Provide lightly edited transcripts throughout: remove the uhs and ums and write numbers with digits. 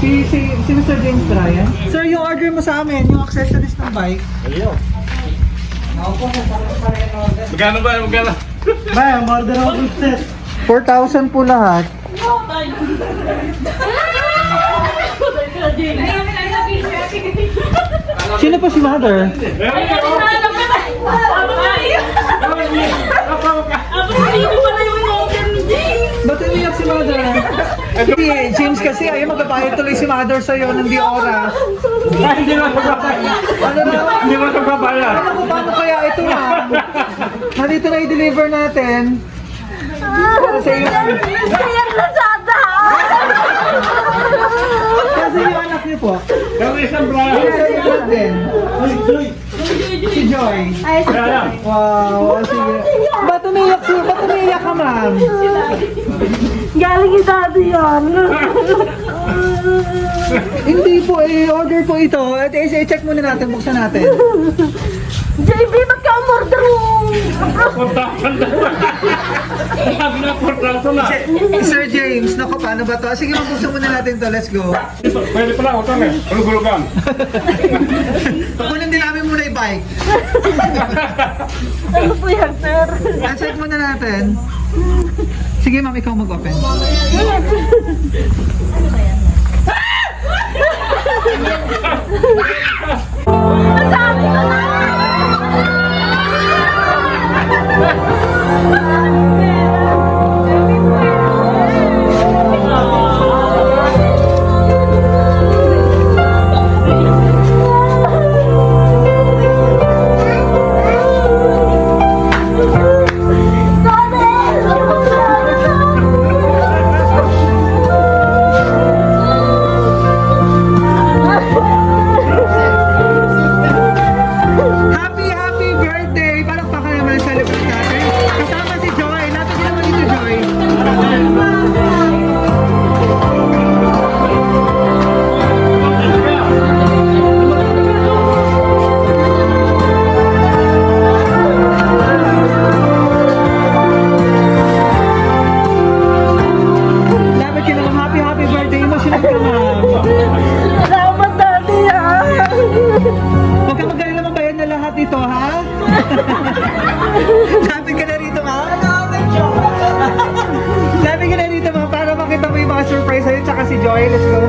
Si Mr. James Bryan. Sir, yung order mo sa amin, yung accessories ng bike. Ayun. Magkano ba? Magkano? Ba, order ako good set. 4,000 po lahat. Sino po si Mother? Ba't umiyak si Mother? Hindi, James kasi ayaw magbabayad tuloy si Mother sa'yo ng di oras. Hindi mo magbabayad. Ano na? Hindi mo magbabayad. Ano ko, paano kaya ito na? Nandito na i-deliver natin. Para sa iyo. Kaya Lazada! Kasi yung anak niyo po. Yung isang brand. Yung sa iyo din. Si Joy. Ay, Wow, sige. Ba't umiyak ka, ma'am? galing yung dati yan. Hindi po, order po ito. At i-check muna natin, buksan natin. JB, ba't ka umorder mo? 4,000 na. Sabi na 4,000 na. Sir James, naku, paano ba to? Sige, mabuksan muna natin to. Let's go. Pwede pala, utang eh. Hulug-hulugan. Kukunin din namin muna yung bike. Ano po yan, sir? I-check muna natin. Sige, ma'am, ikaw mag-open. Sabi ko na! Happy birthday! Palakpakan naman ang celebrate natin. Kasama si Joy. Lapit naman dito, Joy. Lapit ka naman. Happy birthday mo. Sinag ka, ma'am. Salamat, daddy, ha? Huwag ka magaling naman bayan na lahat ito, ha? Lapit ka na rito, ha? Lapit ka na rito, ma, para makita mo yung mga surprise sa'yo, tsaka si Joy. Let's go.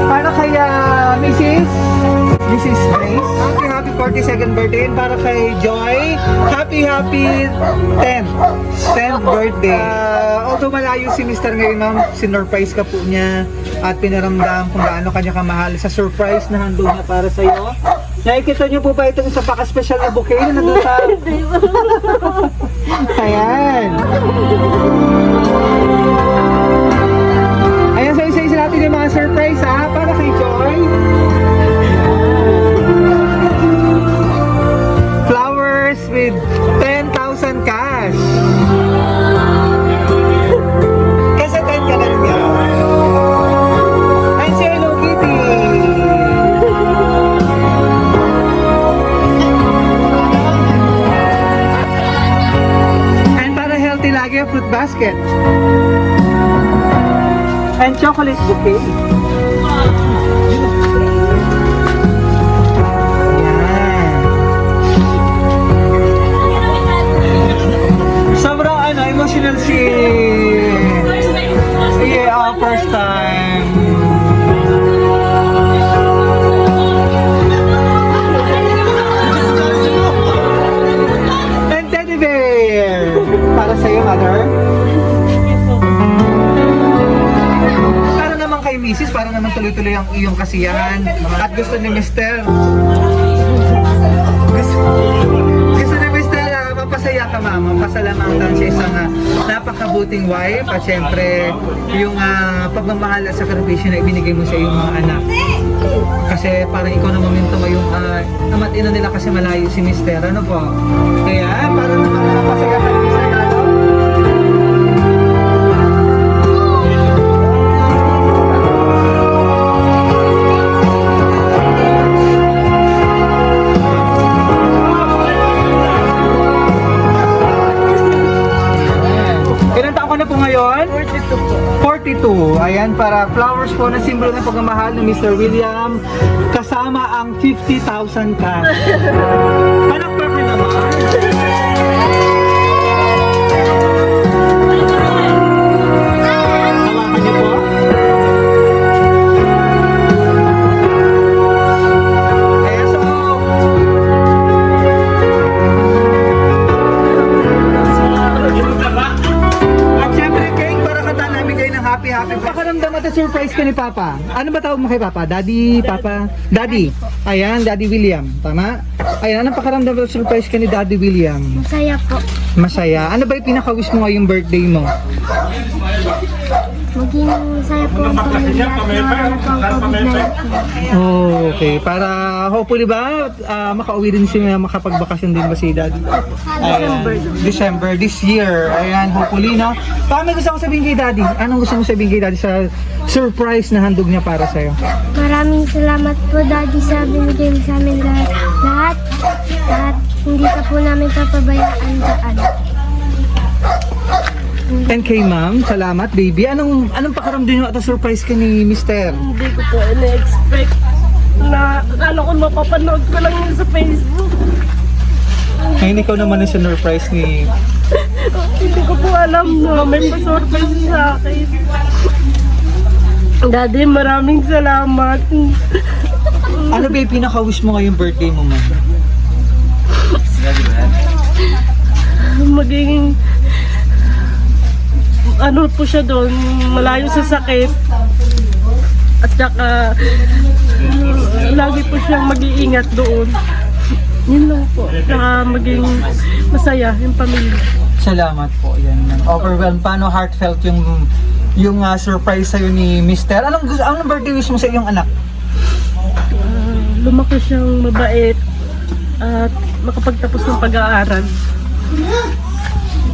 Para kaya Mrs. Grace. Happy 42nd birthday. And para kay Joy, happy 10th birthday. Although malayo si Mr. ngayon, ma'am, sinurprise ka po niya at pinaramdam kung gaano kanya kamahal sa surprise na handog niya para sa'yo. Nakikita niyo po ba itong isa special na bouquet na nandun sa... Ayan. Ayan, sa isa-isa natin yung mga surprise, ha, para kay Joy. Flowers with 10,000 cash. Kasi 10 ka na rin yan. And si Hello Kitty. And para healthy lagi, fruit basket. And chocolate bouquet. Sobrang emotional si first time. And teddy bear para sa'yo, mother. Para naman kay Mrs. Para naman tuloy-tuloy ang iyong kasiyahan. At gusto ni Mr. Gusto ni Mr. Mapasaya ka, mama. Pasalamatan sa isang napakabuting wife. At syempre, yung pagmamahal at sakripisyo na ibinigay mo sa iyong mga anak. Kasi parang ikaw na momento mo yung ama't ina nila kasi malayo si Mr. Ano po? Kaya, para naman mapasaya ka ni Mr. ngayon? 42 po. 42. Ayan, para flowers po na simbolo ng pagmamahal ng Mr. William kasama ang 50,000 cash. Palakpakan naman. Hawakan niyo po. Ayan, so at syempre, King, para kanta namin kayo ng happy. Pakaramdam at surprise ka ni Papa. Ano ba tawag mo kay Papa? Daddy, Papa? Daddy. Ayan, Daddy William. Tama? Ayan, anong pakaramdam at surprise ka ni Daddy William? Masaya po. Masaya. Ano ba yung pinaka-wish mo ngayong birthday mo? Maging masaya po ang pamilya at nawala po ang COVID-19. Oh, okay. Para hopefully ba makauwi din siya, makapagbakasyon din ba si Daddy? Ayan, December this year. Ayan, hopefully, no? Paano gusto ko sabihin kay Daddy? Anong gusto mo sabihin kay Daddy sa surprise na handog niya para sa'yo? Maraming salamat po, Daddy, sa binigay mo sa amin lahat. Hindi ka po namin papabayaan daan. And kay Ma'am, salamat baby. Anong pakaramdam niyo at surprise ka ni Mister? Hindi ko po ina-expect na akala ko mapapanood ko lang yun sa Facebook. Ngayon ikaw naman ang surprise ni... Hindi ko po alam na may pa-surprise sa akin. Daddy, maraming salamat. Ano ba yung pinaka-wish mo ngayong birthday mo, Ma'am? Magiging ano po siya doon, malayo sa sakit. At saka lagi po siyang mag-iingat doon. Yun lang po. Saka maging masaya yung pamilya. Salamat po. Yan. Overwhelmed. Paano heartfelt yung surprise sa'yo ni Mister? Anong birthday wish mo sa iyong anak? Lumaki siyang mabait at makapagtapos ng pag-aaral.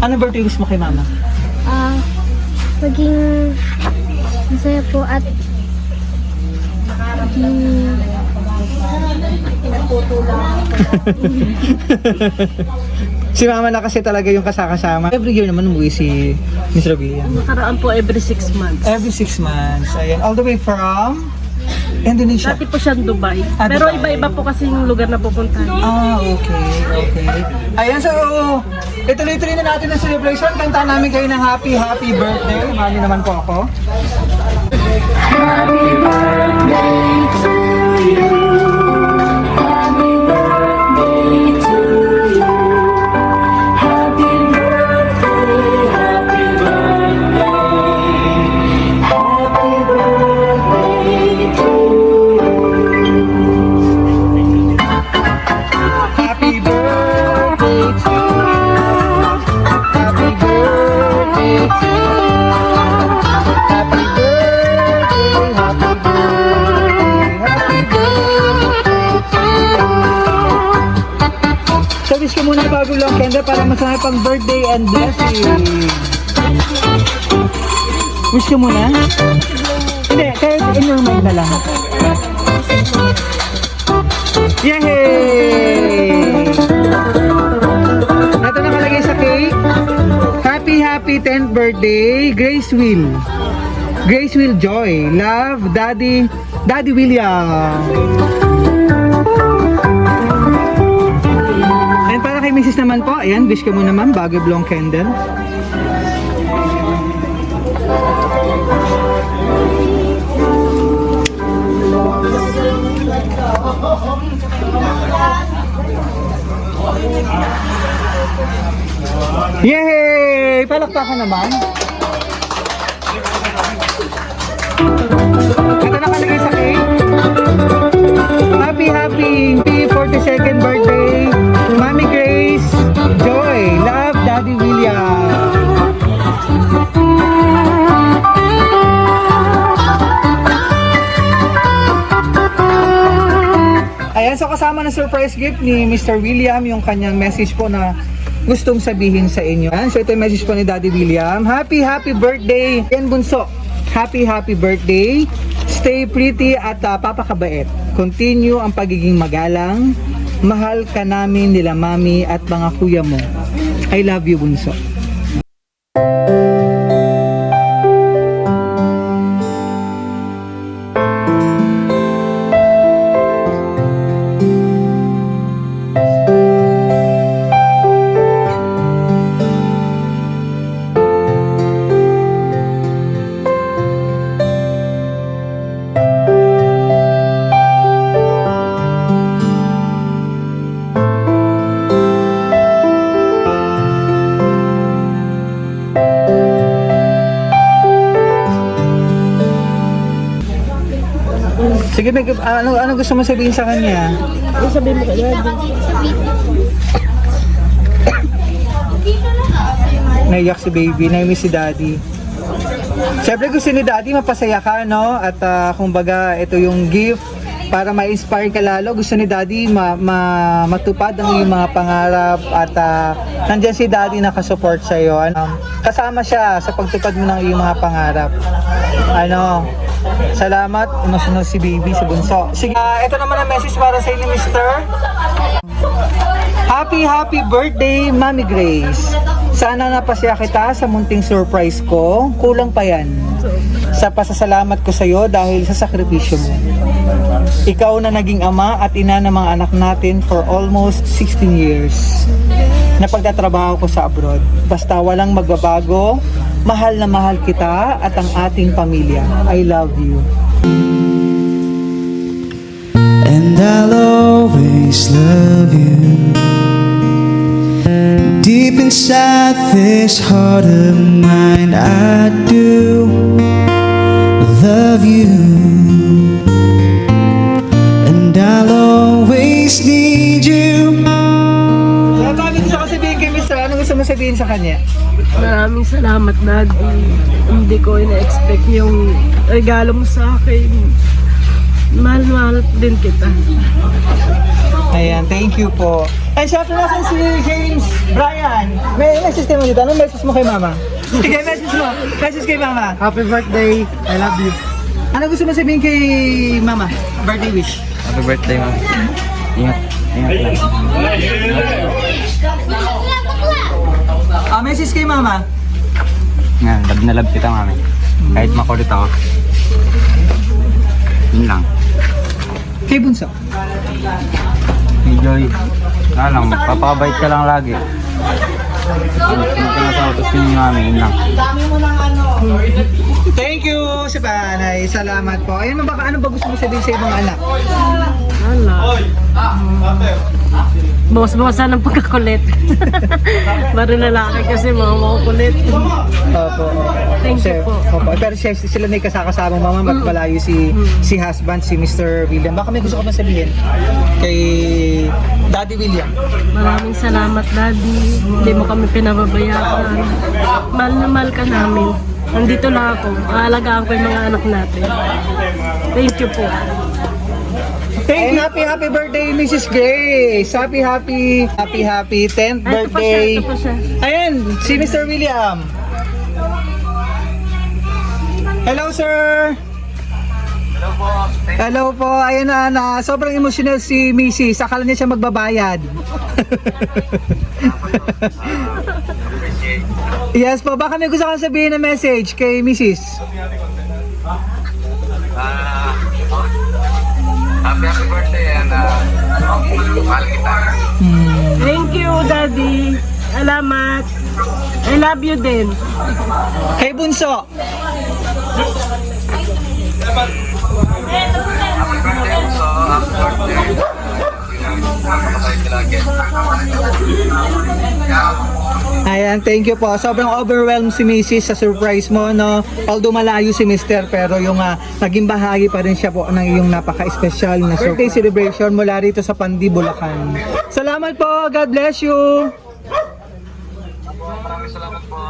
Anong birthday wish mo kay Mama? Maging masaya po at maging Si Mama na kasi talaga yung kasama. Every year naman umuwi si Mr. William. nakaraan po every 6 months. Every 6 months. Ayan. All the way from Indonesia. Dati po siyang Dubai. Ah, Pero Dubai. iba-iba po kasi yung lugar na pupuntahan. Okay. Ayan, so ituloy-tuloy na natin ang celebration. Kanta namin kayo ng happy birthday. Mali naman po ako. Happy birthday to you. Happy birthday to you. Happy birthday, happy birthday to you. So wish ko muna bago lang Kendra para masaya pang birthday and blessing. Wish ko muna? Hindi, kahit in your mind na lang. Yay! Ito nakalagay sa cake. Happy 10th birthday, Grace Will Joy. Love, Daddy William. And para kay Mrs. naman po, ayan, wish ko muna ma'am, bago blong candle. Yay! Palakpakan naman. Ito nakalagay sa cake. Happy 42nd birthday, Mami Grace Joy. Love, Daddy William. Ayan, so kasama na surprise gift ni Mr. William yung kanyang message po na gustong sabihin sa inyo. Ayan, so ito yung message po ni Daddy William. Happy birthday, Ken Bunso. Happy birthday. Stay pretty at papakabait. Continue ang pagiging magalang. Mahal ka namin nila mami at mga kuya mo. I love you, Bunso. Sige, ano gusto mo sabihin sa kanya? Ano sabihin mo kay Daddy? Naiyak si baby, naimiss si daddy. Siyempre gusto ni daddy mapasaya ka, no? At kumbaga, ito yung gift para ma-inspire ka lalo. Gusto ni daddy matupad ang iyong mga pangarap at nandyan si daddy nakasupport sa'yo. Kasama siya sa pagtupad mo ng iyong mga pangarap. Salamat. Emotional si baby, si bunso. Sige, ito naman ang message para sa inyo, Mr. Happy birthday, Mami Grace. Sana napasaya kita sa munting surprise ko. Kulang pa yan. Sa pasasalamat ko sa iyo dahil sa sakripisyo mo. Ikaw na naging ama at ina ng mga anak natin for almost 16 years. Napagtatrabaho ko sa abroad. Basta walang magbabago, mahal na mahal kita at ang ating pamilya. I love you. And I'll always love you. Deep inside this heart of mine, I do love you. And I'll always need you. Gusto ko sabihin kay Mr. Ano gusto mo sabihin sa kanya? Maraming salamat, Daddy. Hindi ko ina-expect yung regalo mo sa akin. Mahal din kita. Ayan, thank you po. And syempre nasan si James Brian. May message kayo mo dito. Anong message mo kay mama? Sige, message mo. Message kay mama. Happy birthday. I love you. Ano gusto mo sabihin kay mama? Birthday wish. Happy birthday, ma'am. Ingat. Ingat lang. Message kay mama. Nga, love na love kita, mami. Kahit makulit ako. Yun lang. Kay bunso. Hey, Joy. Lang, papakabait ka lang lagi. Huwag ka na sa utos yung mami. Yun lang. Thank you sa panay. Salamat po. Ayun, ano ba gusto mo sabihin sa ibang anak? Wala. Bawas-bawasan ng pagkakulit. Baro lalaki kasi mga makukulit. Opo. Thank you po. Opo. Pero sila na yung kasakasama mama at malayo si husband, si Mr. William. Baka may gusto ko pa sabihin kay Daddy William. Maraming salamat, Daddy. Hindi mo kami pinababayaan. Mahal na mahal ka namin. Nandito lang ako. Aalagaan ko yung mga anak natin. Thank you po. And happy birthday, Mrs. Grace. Happy 10th birthday. Ito pa siya. Ayan, si Mr. William. Hello, sir. Hello po. Ayun na, sobrang emotional si Mrs. Akala niya siya magbabayad. Yes po, baka may gusto kang sabihin na message kay Mrs. Happy birthday and mahal kita. Thank you, Daddy. Salamat. I love you din. Kay Bunso. Happy birthday so happy birthday. Napakasaya ka lagi. Ayan, thank you po. Sobrang overwhelmed si Mrs. sa surprise mo, no? Although malayo si Mr. pero yung naging bahagi pa rin siya po ng iyong napaka-special na birthday celebration mula rito sa Pandi, Bulacan. Salamat po. God bless you.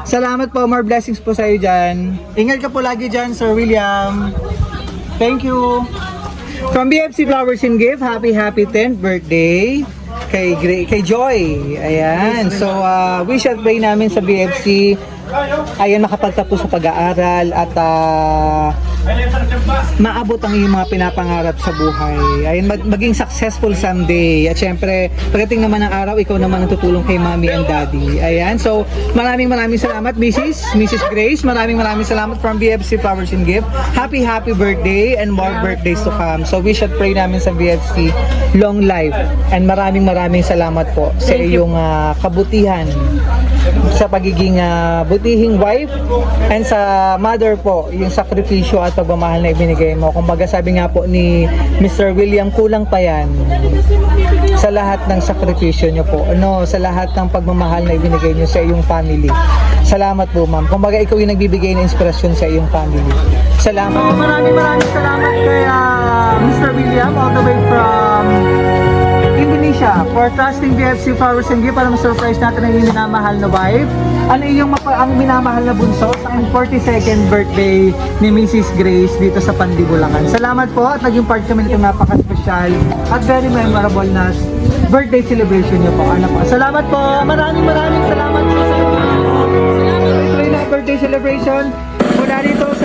Salamat po. More blessings po sa iyo dyan. Ingat ka po lagi dyan, Sir William. Thank you. From BFC Flowers and Gift, happy 10th birthday kay Joy. Ayan. So, wish at pray namin sa BFC. Ayan, makapagtapos sa pag-aaral at maabot ang iyong mga pinapangarap sa buhay. Ayun, maging successful someday. At syempre, pagdating naman ng araw, ikaw naman ang tutulong kay Mommy and Daddy. Ayan, so maraming salamat, Mrs. Grace. Maraming salamat from BFC Flowers and Gift. Happy birthday and more birthdays to come. So wish at pray namin sa BFC long life. And maraming salamat po sa iyong kabutihan, sa pagiging butihing wife, and sa mother po, yung sakripisyo at pagmamahal na ibinigay mo. Kumbaga sabi nga po ni Mr. William, kulang pa yan. sa lahat ng sakripisyo niyo po. Ano, sa lahat ng pagmamahal na ibinigay niyo sa iyong family. Salamat po, ma'am. Kumbaga, ikaw yung nagbibigay ng inspirasyon sa iyong family. Salamat. So, maraming salamat kay Mr. William all the way from Indonesia for trusting BFC Flowers and Gift para ma-surprise natin ang iyong minamahal na wife. Ano yung ang minamahal na bunso sa 42nd birthday ni Mrs. Grace dito sa Pandibulangan. Salamat po at naging part kami nitong napaka-special at very memorable na birthday celebration niyo po. Ano po. Salamat po. Maraming salamat po sa inyo. Salamat. Ito na birthday celebration mula dito sa